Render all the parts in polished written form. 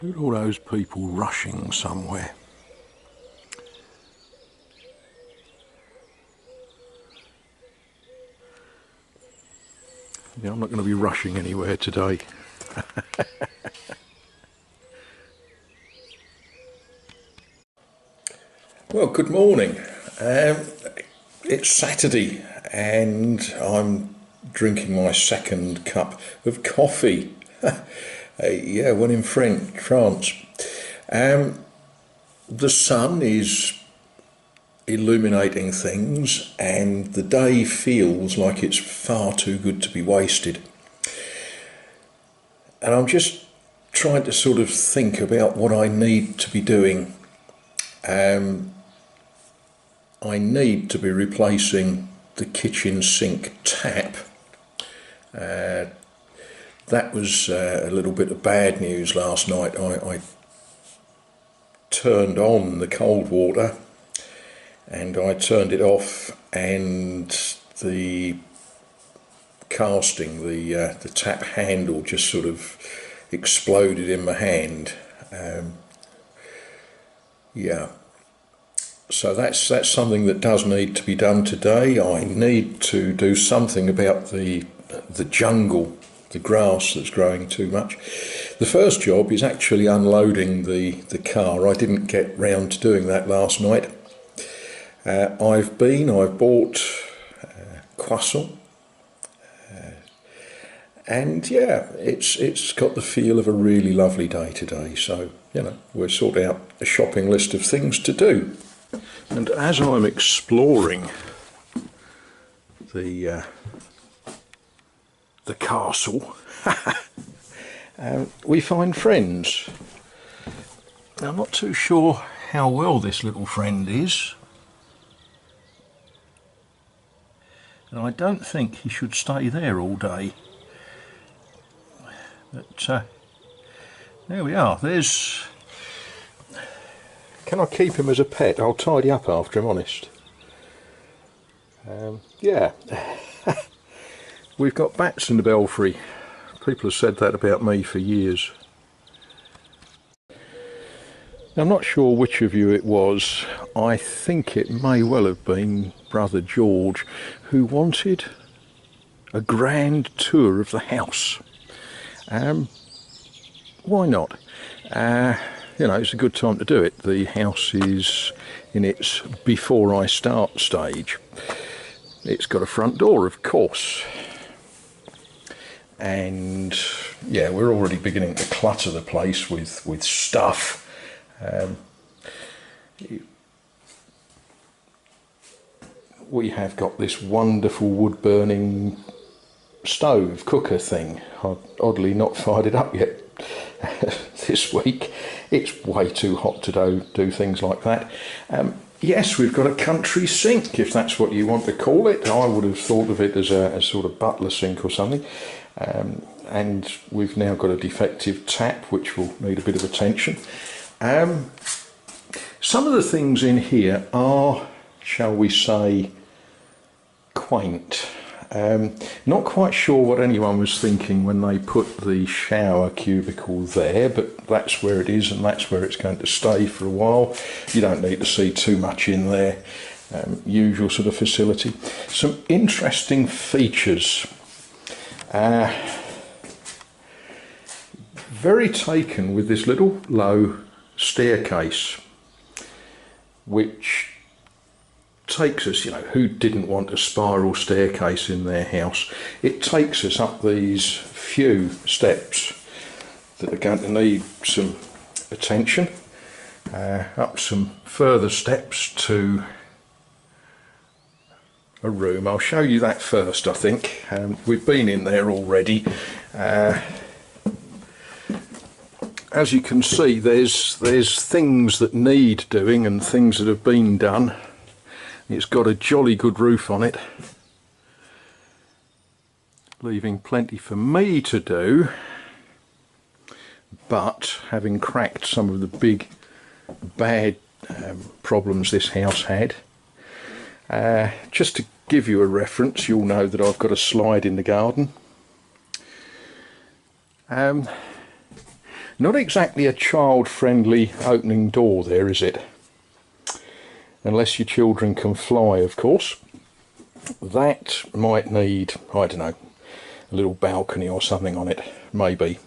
Look at all those people rushing somewhere. Yeah, I'm not going to be rushing anywhere today. Well, good morning. It's Saturday and I'm drinking my second cup of coffee. Yeah, when in France. The sun is illuminating things and the day feels like it's far too good to be wasted. And I'm just trying to sort of think about what I need to be doing. I need to be replacing the kitchen sink tap. That was a little bit of bad news last night. I turned on the cold water and I turned it off, and the casting, the tap handle just sort of exploded in my hand. Yeah. So that's something that does need to be done today. I need to do something about the jungle, the grass that's growing too much. The first job is actually unloading the car. I didn't get round to doing that last night. I've bought croissant, and yeah, it's got the feel of a really lovely day today. So we'll sort out a shopping list of things to do. And as I'm exploring the castle, we find friends. Now, I'm not too sure how well this little friend is, and I don't think he should stay there all day. But there we are. Can I keep him as a pet? I'll tidy up after him, honest. Yeah. We've got bats in the belfry. People have said that about me for years. I'm not sure which of you it was. I think it may well have been Brother George, who wanted a grand tour of the house. Why not? It's a good time to do it. The house is in its before I start stage. It's got a front door, of course. And yeah, we're already beginning to clutter the place with stuff. We have got this wonderful wood burning stove cooker thing. I've oddly not fired it up yet this week. It's way too hot to do things like that. Yes, we've got a country sink, if that's what you want to call it. I would have thought of it as a sort of butler sink or something. And we've now got a defective tap, which will need a bit of attention. Some of the things in here are, shall we say, quaint. Not quite sure what anyone was thinking when they put the shower cubicle there, but that's where it is and that's where it's going to stay for a while. You don't need to see too much in there. Usual sort of facility. Some interesting features. Very taken with this little low staircase, which takes us, who didn't want a spiral staircase in their house? It takes us up these few steps that are going to need some attention, up some further steps to a room. I'll show you that first, I think. We've been in there already. As you can see, there's things that need doing and things that have been done. It's got a jolly good roof on it, leaving plenty for me to do, but having cracked some of the big bad problems this house had. Just to give you a reference, you'll know that I've got a slide in the garden. Not exactly a child-friendly opening door there, is it? Unless your children can fly, of course. That might need, I don't know, a little balcony or something on it, maybe.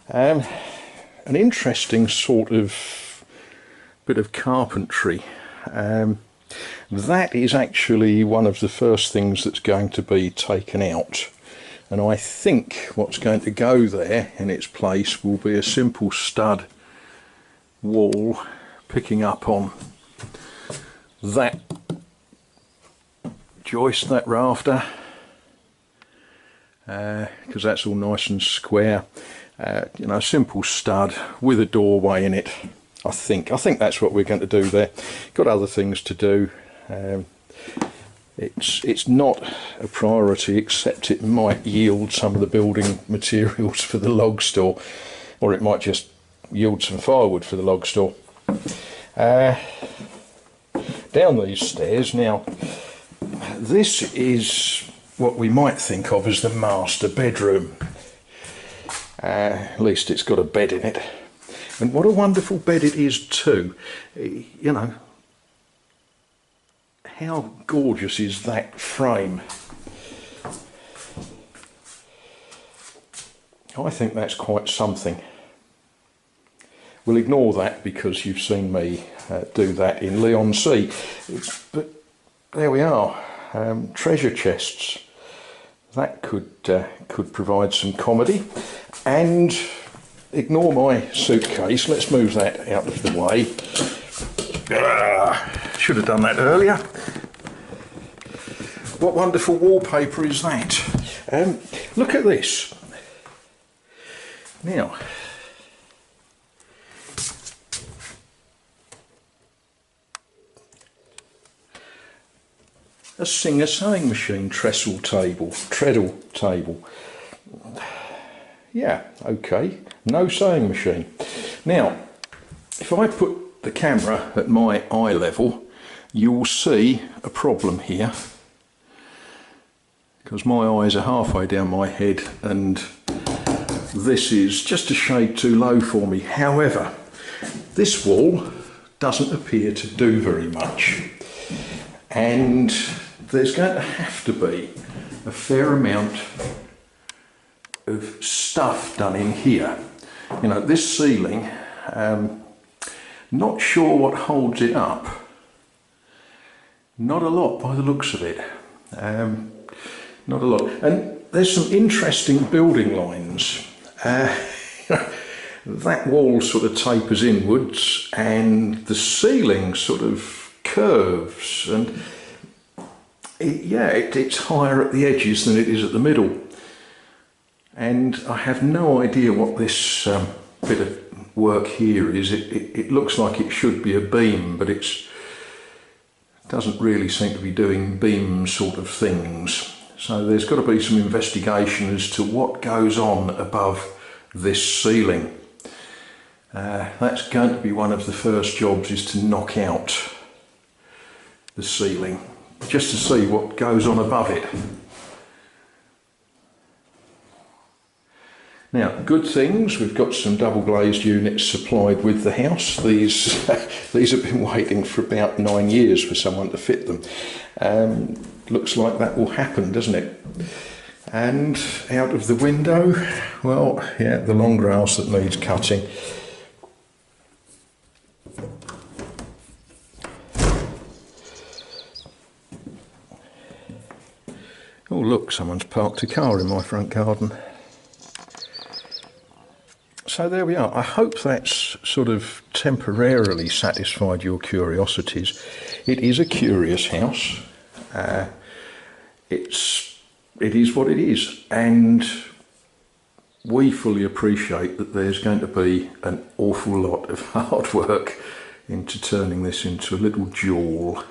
An interesting sort of bit of carpentry. That is actually one of the first things that's going to be taken out. And I think what's going to go there in its place will be a simple stud wall picking up on that joist, that rafter, because that's all nice and square. You know, a simple stud with a doorway in it. I think that's what we're going to do there. Got other things to do. It's not a priority, except it might yield some of the building materials for the log store, or it might just yield some firewood for the log store. Down these stairs now. This is what we might think of as the master bedroom. At least it's got a bed in it, and what a wonderful bed it is too. You know, how gorgeous is that frame? I think that's quite something. We'll ignore that because you've seen me do that in Leigh-on-Sea. But there we are, treasure chests. That could provide some comedy. And ignore my suitcase. Let's move that out of the way. Should have done that earlier. What wonderful wallpaper is that? Look at this. Now, a Singer sewing machine treadle table. Yeah, okay, no sewing machine. Now, if I put the camera at my eye level, you will see a problem here, because my eyes are halfway down my head and this is just a shade too low for me. However, this wall doesn't appear to do very much, and there's going to have to be a fair amount of stuff done in here. You know, this ceiling, not sure what holds it up. Not a lot by the looks of it. Not a lot. And there's some interesting building lines. That wall sort of tapers inwards and the ceiling sort of curves, and it's higher at the edges than it is at the middle. And I have no idea what this bit of work here is. It looks like it should be a beam, but it doesn't really seem to be doing beam sort of things. So there's got to be some investigation as to what goes on above this ceiling. That's going to be one of the first jobs, is to knock out the ceiling, just to see what goes on above it. Now, good things, we've got some double glazed units supplied with the house. These have been waiting for about 9 years for someone to fit them. Looks like that will happen, doesn't it? And out of the window, well, yeah, the long grass that needs cutting. Oh look, someone's parked a car in my front garden. So there we are. I hope that's sort of temporarily satisfied your curiosities. It is a curious house. It is what it is, and we fully appreciate that there's going to be an awful lot of hard work into turning this into a little jewel.